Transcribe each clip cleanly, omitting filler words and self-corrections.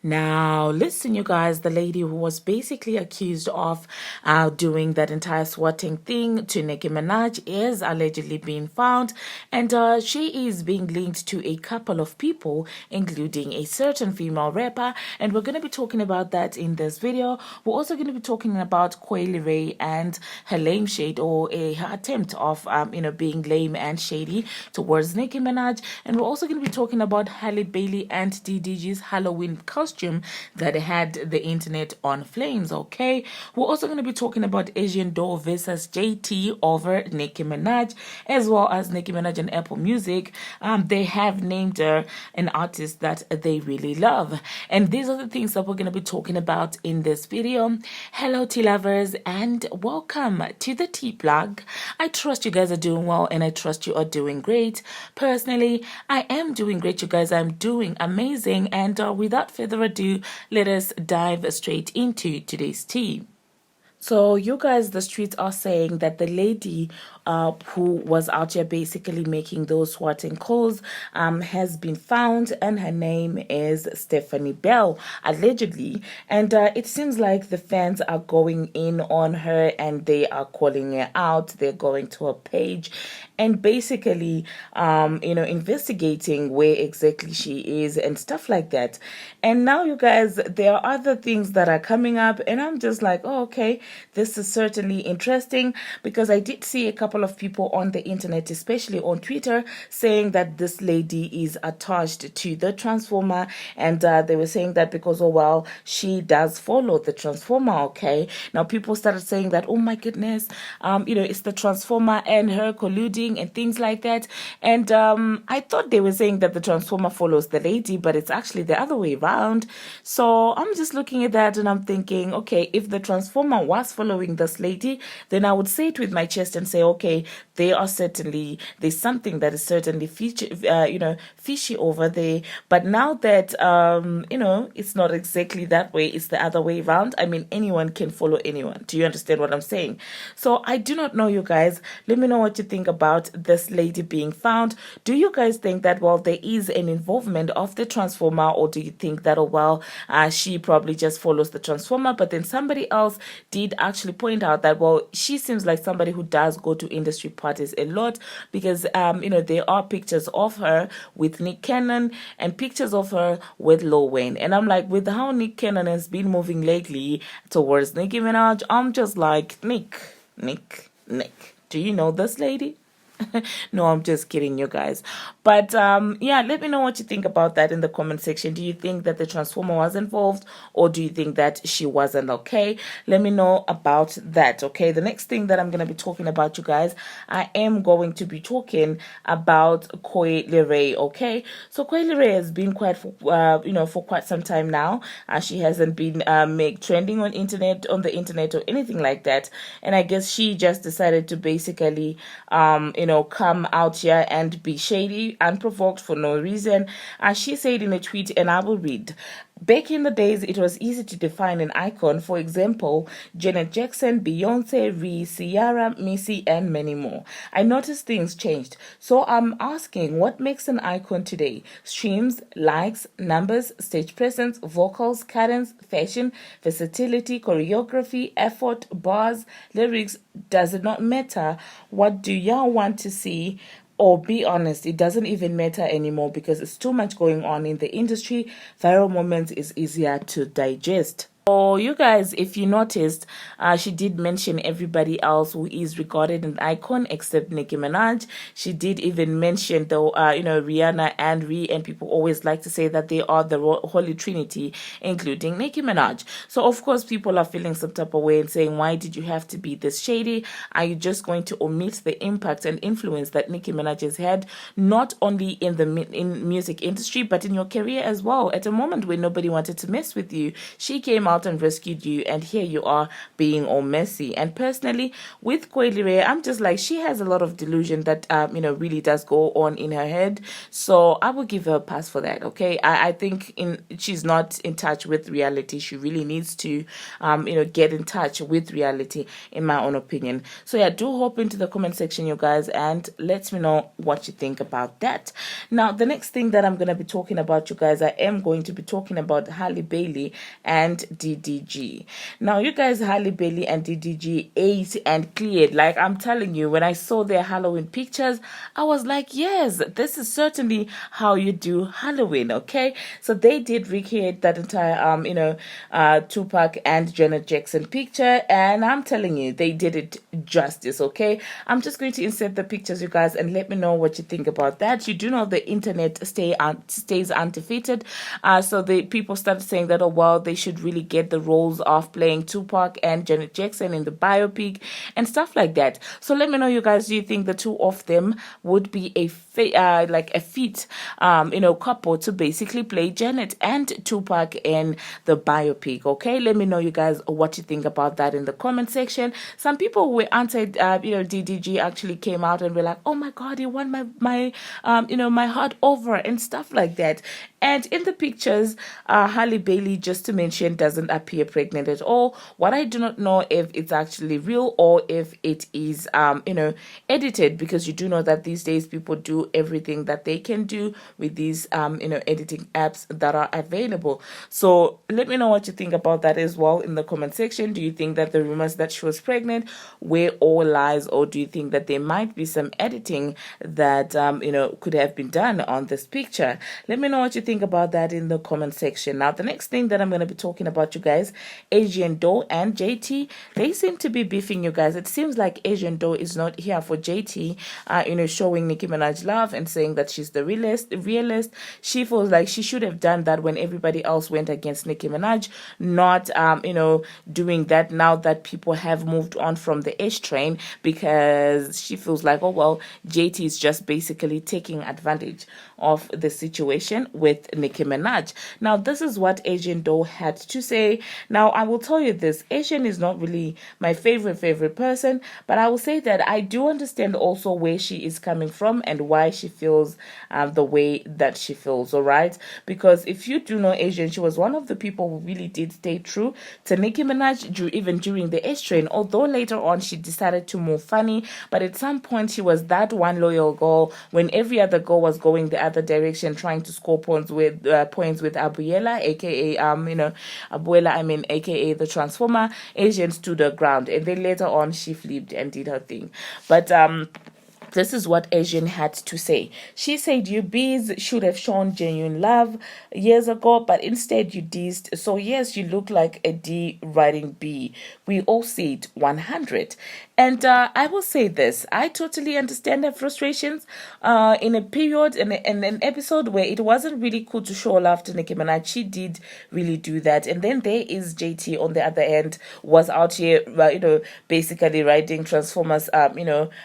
Now, listen, you guys, the lady who was basically accused of doing that entire swatting thing to Nicki Minaj is allegedly being found, and she is being linked to a couple of people, including a certain female rapper, and we're going to be talking about that in this video. We're also going to be talking about Coileray and her lame shade, or her attempt of, being lame and shady towards Nicki Minaj, and we're also going to be talking about Halle and DDG's Halloween costume that had the internet on flames. Okay, we're also going to be talking about Asian Doll versus JT over Nicki Minaj, as well as Nicki Minaj and Apple Music. They have named her an artist that they really love, and these are the things that we're going to be talking about in this video. Hello tea lovers, and welcome to the tea plug. I trust you guys are doing well, and I trust you are doing great. Personally, I am doing great, you guys. I'm doing amazing, and without further ado, let us dive straight into today's tea. So you guys, the streets are saying that the lady who was out here basically making those swatting calls has been found, and her name is Stephanie Bell, allegedly. And it seems like the fans are going in on her and they are calling her out. They're going to her page and basically, investigating where exactly she is and stuff like that. And now, you guys, there are other things that are coming up, and I'm just like, oh, okay, this is certainly interesting, because I did see a couple of people on the internet, especially on Twitter, saying that this lady is attached to the Transformer, and they were saying that because, oh, well, she does follow the Transformer. Okay, now people started saying that, oh my goodness, it's the Transformer and her colluding and things like that. And I thought they were saying that the Transformer follows the lady, but it's actually the other way around. So I'm just looking at that and I'm thinking, okay, if the Transformer was following this lady, then I would say it with my chest and say, okay, there's something that is certainly fishy over there. But now that it's not exactly that way, it's the other way around. I mean, anyone can follow anyone. Do you understand what I'm saying? So I do not know, you guys. Let me know what you think about this lady being found. Do you guys think that, well, there is an involvement of the Transformer, or do you think that, oh, well, she probably just follows the Transformer? But then somebody else did actually point out that, well, she seems like somebody who does go to industry parties a lot, because there are pictures of her with Nick Cannon and pictures of her with Lil Wayne. And I'm like, with how Nick Cannon has been moving lately towards Nicki Minaj, I'm just like, Nick, do you know this lady? No, I'm just kidding, you guys. But let me know what you think about that in the comment section. Do you think that the Transformer was involved, or do you think that she wasn't? Okay, let me know about that. Okay, the next thing that I'm going to be talking about, you guys, I am going to be talking about Coileray. Okay, so Coileray has been for quite some time now. She hasn't been trending on the internet or anything like that, and I guess she just decided to basically come out here and be shady, unprovoked, for no reason. As she said in a tweet, and I will read: back in the days, it was easy to define an icon. For example, Janet Jackson, Beyonce, Ree, Ciara, Missy, and many more. I noticed things changed. So I'm asking, what makes an icon today? Streams, likes, numbers, stage presence, vocals, cadence, fashion, versatility, choreography, effort, bars, lyrics. Does it not matter? What do y'all want to see? Or be honest, it doesn't even matter anymore, because it's too much going on in the industry. Viral moments is easier to digest. So you guys, if you noticed, she did mention everybody else who is regarded an icon except Nicki Minaj. She did even mention Rihanna and Ree, and people always like to say that they are the Holy Trinity, including Nicki Minaj. So of course people are feeling some type of way and saying, why did you have to be this shady? Are you just going to omit the impact and influence that Nicki Minaj has had, not only in the music industry, but in your career as well? At a moment when nobody wanted to mess with you, she came out out and rescued you, and here you are being all messy. And personally, with Coileray, I'm just like, she has a lot of delusion that really does go on in her head. So I will give her a pass for that. Okay, I think she's not in touch with reality. She really needs to get in touch with reality, in my own opinion. So yeah, do hop into the comment section, you guys, and let me know what you think about that. Now, the next thing that I'm going to be talking about, you guys, I am going to be talking about Halle Bailey and DDG. Now, you guys, Halle Bailey and DDG ate and cleared. Like, I'm telling you, when I saw their Halloween pictures, I was like, yes, this is certainly how you do Halloween. Okay, so they did recreate that entire Tupac and Janet Jackson picture, and I'm telling you, they did it justice. Okay, I'm just going to insert the pictures, you guys, and let me know what you think about that. You do know the internet stays undefeated, so the people started saying that, oh well, they should really get the roles of playing Tupac and Janet Jackson in the biopic and stuff like that. So let me know, you guys, do you think the two of them would be a fit couple to basically play Janet and Tupac in the biopic? Okay, let me know, you guys, what you think about that in the comment section. Some people who were anti DDG actually came out and were like, oh my god, he won my heart over and stuff like that. And in the pictures, Halle Bailey, just to mention, doesn't appear pregnant at all. What I do not know if it's actually real or if it is edited, because you do know that these days people do everything that they can do with these editing apps that are available. So let me know what you think about that as well in the comment section. Do you think that the rumors that she was pregnant were all lies, or do you think that there might be some editing that could have been done on this picture? Let me know what you think about that in the comment section. Now, the next thing that I'm going to be talking about, you guys, Asian Doe and JT, they seem to be beefing, you guys. It seems like Asian Doe is not here for JT, showing Nicki Minaj love and saying that she's the realist. She feels like she should have done that when everybody else went against Nicki Minaj, not doing that now that people have moved on from the H train, because she feels like, oh well, JT is just basically taking advantage of the situation with Nicki Minaj. Now, this is what Asian Doe had to say. Now, I will tell you this, Asian is not really my favorite person, but I will say that I do understand also where she is coming from and why she feels the way that she feels, all right? Because if you do know Asian, she was one of the people who really did stay true to Nicki Minaj even during the H train, although later on she decided to move funny, but at some point she was that one loyal girl when every other girl was going the other direction, trying to score points with Abuela, aka Abuela, aka the Transformer. Asian stood her ground, and then later on she flipped and did her thing. But this is what Asian had to say. She said, you bees should have shown genuine love years ago, but instead you dissed. So yes, you look like a D writing B. We all see it 100. And I will say this, I totally understand her frustrations in a period, in an episode where it wasn't really cool to show love to Nicki Minaj. She did really do that. And then there is JT on the other end, was out here, basically riding Transformers,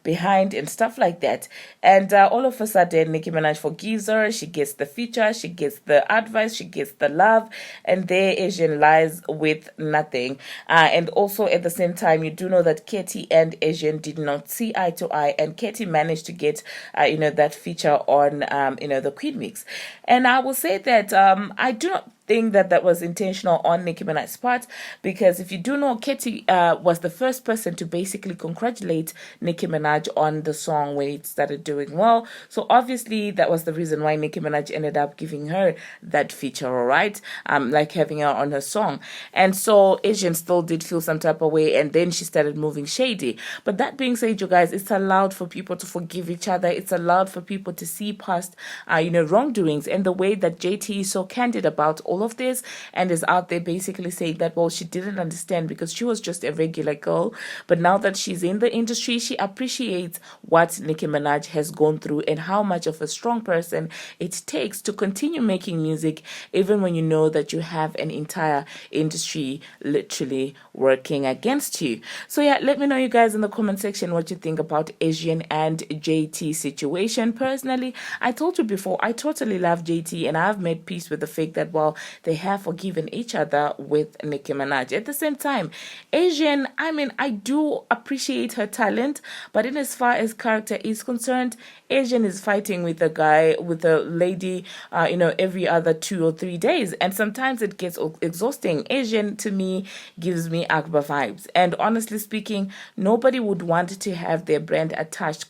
behind and stuff like that. And all of a sudden, Nicki Minaj forgives her. She gets the feature, she gets the advice, she gets the love, and there Asian lies with nothing. And also at the same time, you do know that Katie and Asian did not see eye to eye, and Katie managed to get that feature on the Queen Mix. And I will say that I do not think that was intentional on Nicki Minaj's part, because if you do know, Katie was the first person to basically congratulate Nicki Minaj on the song when it started doing well. So obviously that was the reason why Nicki Minaj ended up giving her that feature, all right, like having her on her song. And so Asian still did feel some type of way, and then she started moving shady. But that being said, you guys, it's allowed for people to forgive each other. It's allowed for people to see past wrongdoings, and the way that JT is so candid about all of this and is out there basically saying that, well, she didn't understand because she was just a regular girl, but now that she's in the industry, she appreciates what Nicki Minaj has gone through and how much of a strong person it takes to continue making music even when you know that you have an entire industry literally working against you. So yeah, let me know, you guys, in the comment section what you think about Asian and JT situation. Personally, I told you before, I totally love JT, and I've made peace with the fact that, well, they have forgiven each other with Nicki Minaj. At the same time, Asian, I mean, I do appreciate her talent, but in as far as character is concerned, Asian is fighting with a guy, with a lady, every other 2 or 3 days. And sometimes it gets exhausting. Asian, to me, gives me Akbar vibes. And honestly speaking, nobody would want to have their brand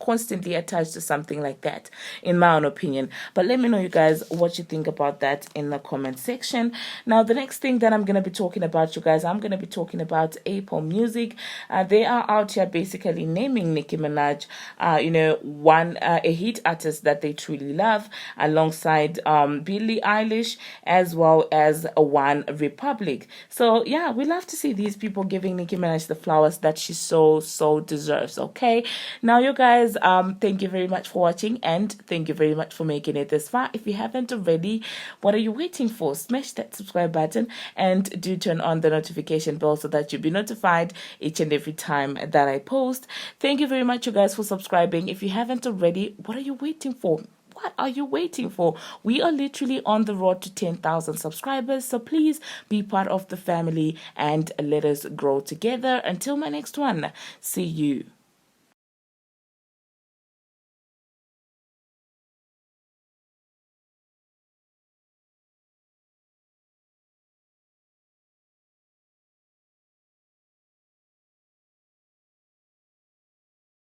constantly attached to something like that, in my own opinion. But let me know, you guys, what you think about that in the comment section. Now, the next thing that I'm going to be talking about, you guys, I'm going to be talking about Apple Music. They are out here basically naming Nicki Minaj, a hit artist that they truly love, alongside Billie Eilish, as well as One Republic. So yeah, we love to see these people giving Nicki Minaj the flowers that she so deserves. Okay, now you guys, thank you very much for watching, and thank you very much for making it this far. If you haven't already, what are you waiting for? Smash that subscribe button and do turn on the notification bell so that you'll be notified each and every time that I post. Thank you very much, you guys, for subscribing. If you haven't already, what are you waiting for? What are you waiting for? We are literally on the road to 10,000 subscribers, so please be part of the family and let us grow together. Until my next one, see you